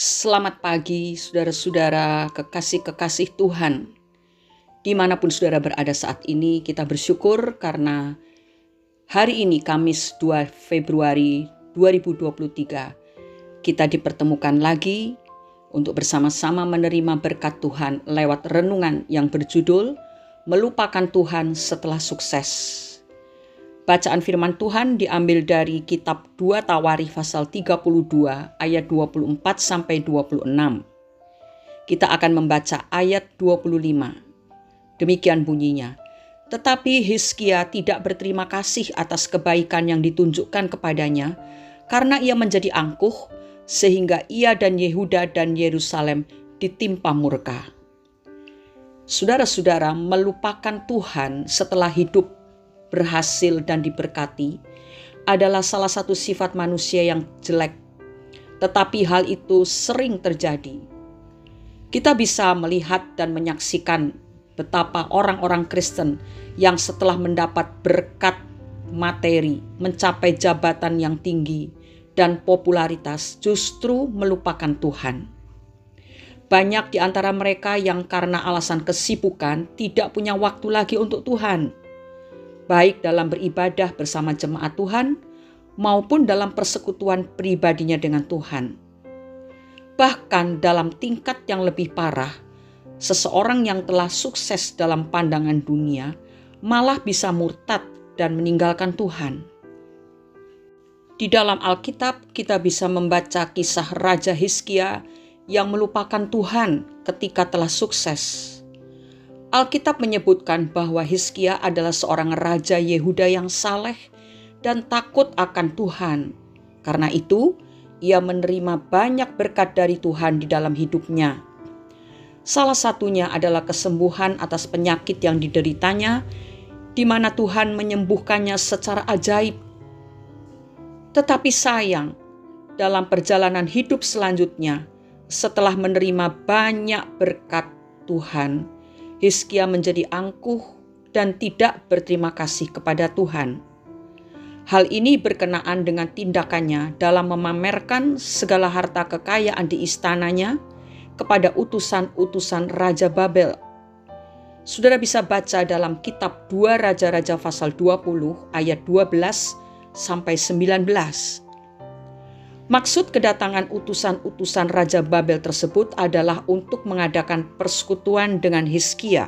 Selamat pagi, saudara-saudara kekasih-kekasih Tuhan. Dimanapun saudara berada saat ini, kita bersyukur karena hari ini Kamis 2 Februari 2023, kita dipertemukan lagi untuk bersama-sama menerima berkat Tuhan lewat renungan yang berjudul Melupakan Tuhan Setelah Sukses. Bacaan firman Tuhan diambil dari kitab 2 Tawarikh pasal 32 ayat 24 sampai 26. Kita akan membaca ayat 25. Demikian bunyinya. Tetapi Hizkia tidak berterima kasih atas kebaikan yang ditunjukkan kepadanya karena ia menjadi angkuh sehingga ia dan Yehuda dan Yerusalem ditimpa murka. Saudara-saudara, melupakan Tuhan setelah hidup berhasil dan diberkati adalah salah satu sifat manusia yang jelek, tetapi hal itu sering terjadi. Kita bisa melihat dan menyaksikan betapa orang-orang Kristen yang setelah mendapat berkat materi, mencapai jabatan yang tinggi dan popularitas justru melupakan Tuhan. Banyak di antara mereka yang karena alasan kesibukan tidak punya waktu lagi untuk Tuhan, baik dalam beribadah bersama jemaat Tuhan maupun dalam persekutuan pribadinya dengan Tuhan. Bahkan dalam tingkat yang lebih parah, seseorang yang telah sukses dalam pandangan dunia malah bisa murtad dan meninggalkan Tuhan. Di dalam Alkitab kita bisa membaca kisah Raja Hizkia yang melupakan Tuhan ketika telah sukses. Alkitab menyebutkan bahwa Hizkia adalah seorang raja Yehuda yang saleh dan takut akan Tuhan. Karena itu, ia menerima banyak berkat dari Tuhan di dalam hidupnya. Salah satunya adalah kesembuhan atas penyakit yang dideritanya, di mana Tuhan menyembuhkannya secara ajaib. Tetapi sayang, dalam perjalanan hidup selanjutnya, setelah menerima banyak berkat Tuhan, Hizkia menjadi angkuh dan tidak berterima kasih kepada Tuhan. Hal ini berkenaan dengan tindakannya dalam memamerkan segala harta kekayaan di istananya kepada utusan-utusan Raja Babel. Saudara bisa baca dalam kitab 2 Raja-Raja pasal 20 ayat 12 sampai 19. Maksud kedatangan utusan-utusan Raja Babel tersebut adalah untuk mengadakan persekutuan dengan Hizkia.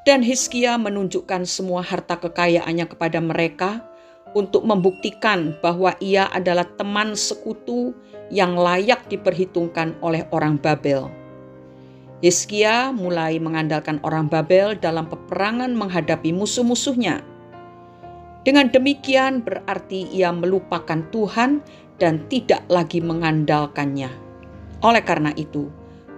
Dan Hizkia menunjukkan semua harta kekayaannya kepada mereka untuk membuktikan bahwa ia adalah teman sekutu yang layak diperhitungkan oleh orang Babel. Hizkia mulai mengandalkan orang Babel dalam peperangan menghadapi musuh-musuhnya. Dengan demikian berarti ia melupakan Tuhan dan tidak lagi mengandalkannya. Oleh karena itu,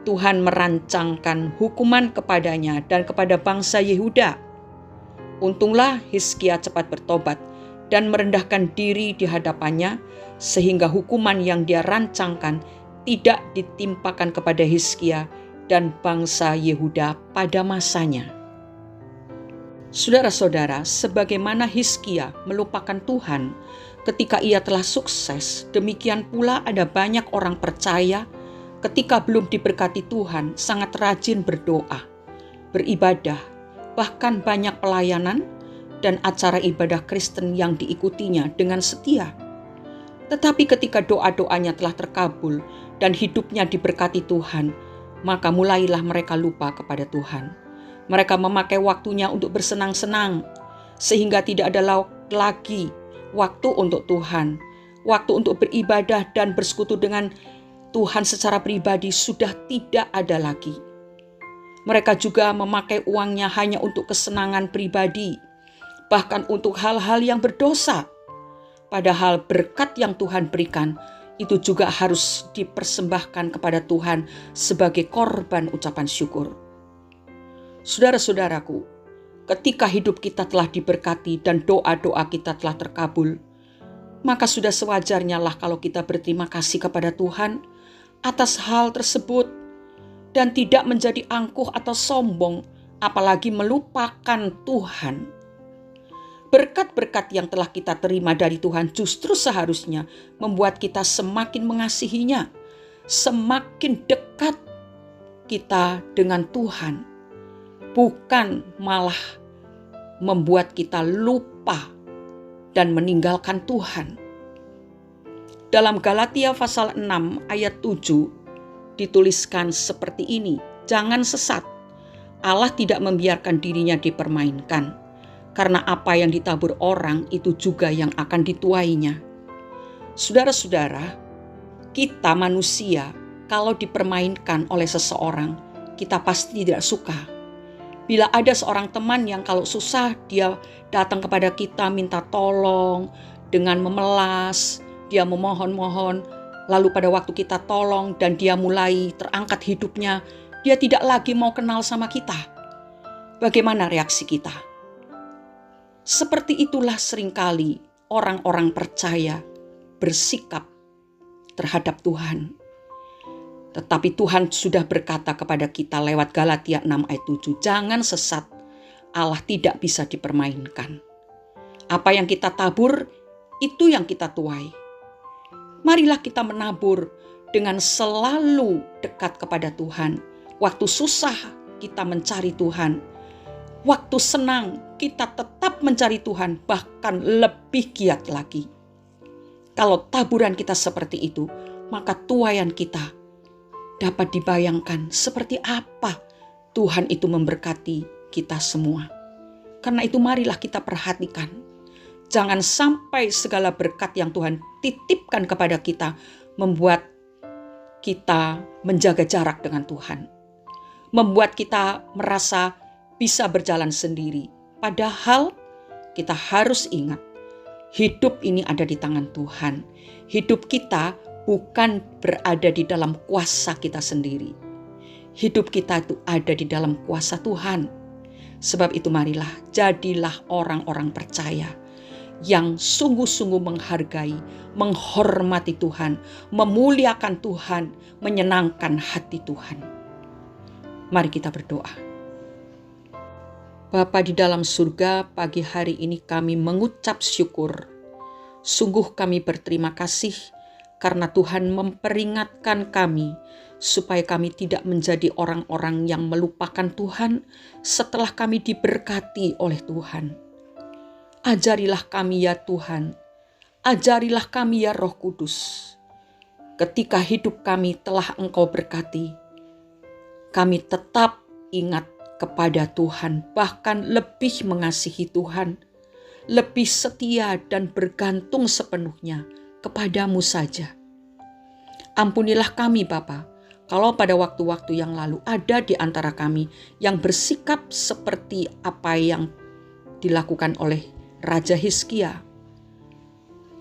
Tuhan merancangkan hukuman kepadanya dan kepada bangsa Yehuda. Untunglah Hizkia cepat bertobat dan merendahkan diri di hadapannya, sehingga hukuman yang dia rancangkan tidak ditimpakan kepada Hizkia dan bangsa Yehuda pada masanya. Saudara-saudara, sebagaimana Hizkia melupakan Tuhan ketika ia telah sukses, demikian pula ada banyak orang percaya ketika belum diberkati Tuhan sangat rajin berdoa, beribadah, bahkan banyak pelayanan dan acara ibadah Kristen yang diikutinya dengan setia. Tetapi ketika doa-doanya telah terkabul dan hidupnya diberkati Tuhan, maka mulailah mereka lupa kepada Tuhan. Mereka memakai waktunya untuk bersenang-senang, sehingga tidak ada lagi waktu untuk Tuhan. Waktu untuk beribadah dan bersekutu dengan Tuhan secara pribadi sudah tidak ada lagi. Mereka juga memakai uangnya hanya untuk kesenangan pribadi, bahkan untuk hal-hal yang berdosa. Padahal berkat yang Tuhan berikan itu juga harus dipersembahkan kepada Tuhan sebagai korban ucapan syukur. Saudara-saudaraku, ketika hidup kita telah diberkati dan doa-doa kita telah terkabul, maka sudah sewajarnya lah kalau kita berterima kasih kepada Tuhan atas hal tersebut dan tidak menjadi angkuh atau sombong, apalagi melupakan Tuhan. Berkat-berkat yang telah kita terima dari Tuhan justru seharusnya membuat kita semakin mengasihinya semakin dekat kita dengan Tuhan, bukan malah membuat kita lupa dan meninggalkan Tuhan. Dalam Galatia pasal 6 ayat 7 dituliskan seperti ini, jangan sesat, Allah tidak membiarkan dirinya dipermainkan, karena apa yang ditabur orang itu juga yang akan dituainya. Saudara-saudara, kita manusia kalau dipermainkan oleh seseorang, kita pasti tidak suka. Bila ada seorang teman yang kalau susah dia datang kepada kita minta tolong dengan memelas, dia memohon-mohon, lalu pada waktu kita tolong dan dia mulai terangkat hidupnya, dia tidak lagi mau kenal sama kita. Bagaimana reaksi kita? Seperti itulah seringkali orang-orang percaya bersikap terhadap Tuhan. Tetapi Tuhan sudah berkata kepada kita lewat Galatia 6 ayat 7, jangan sesat, Allah tidak bisa dipermainkan. Apa yang kita tabur, itu yang kita tuai. Marilah kita menabur dengan selalu dekat kepada Tuhan. Waktu susah kita mencari Tuhan. Waktu senang kita tetap mencari Tuhan, bahkan lebih giat lagi. Kalau taburan kita seperti itu, maka tuaian kita dapat dibayangkan seperti apa Tuhan itu memberkati kita semua. Karena itu marilah kita perhatikan. Jangan sampai segala berkat yang Tuhan titipkan kepada kita membuat kita menjaga jarak dengan Tuhan. Membuat kita merasa bisa berjalan sendiri. Padahal kita harus ingat, hidup ini ada di tangan Tuhan. Hidup kita bukan berada di dalam kuasa kita sendiri. Hidup kita itu ada di dalam kuasa Tuhan. Sebab itu marilah jadilah orang-orang percaya yang sungguh-sungguh menghargai, menghormati Tuhan, memuliakan Tuhan, menyenangkan hati Tuhan. Mari kita berdoa. Bapa di dalam surga, pagi hari ini kami mengucap syukur. Sungguh kami berterima kasih karena Tuhan memperingatkan kami supaya kami tidak menjadi orang-orang yang melupakan Tuhan setelah kami diberkati oleh Tuhan. Ajarilah kami ya Tuhan, ajarilah kami ya Roh Kudus. Ketika hidup kami telah Engkau berkati, kami tetap ingat kepada Tuhan, bahkan lebih mengasihi Tuhan, lebih setia dan bergantung sepenuhnya kepadamu saja. Ampunilah kami Bapa, kalau pada waktu-waktu yang lalu ada di antara kami yang bersikap seperti apa yang dilakukan oleh Raja Hizkia.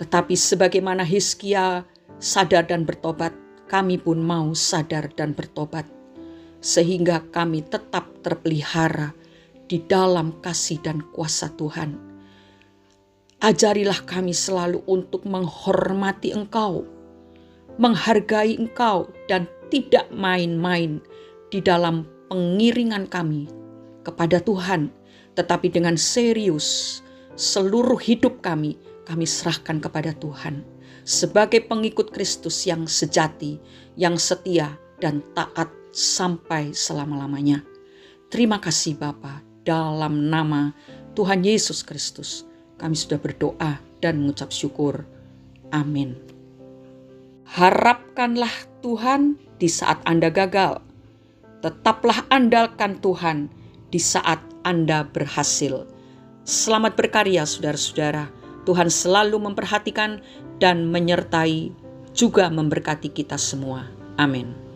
Tetapi sebagaimana Hizkia sadar dan bertobat, kami pun mau sadar dan bertobat. Sehingga kami tetap terpelihara di dalam kasih dan kuasa Tuhan. Ajarilah kami selalu untuk menghormati Engkau, menghargai Engkau, dan tidak main-main di dalam pengiringan kami kepada Tuhan. Tetapi dengan serius, seluruh hidup kami serahkan kepada Tuhan. Sebagai pengikut Kristus yang sejati, yang setia dan taat sampai selama-lamanya. Terima kasih Bapa, dalam nama Tuhan Yesus Kristus kami sudah berdoa dan mengucap syukur. Amin. Harapkanlah Tuhan di saat Anda gagal. Tetaplah andalkan Tuhan di saat Anda berhasil. Selamat berkarya saudara-saudara. Tuhan selalu memperhatikan dan menyertai juga memberkati kita semua. Amin.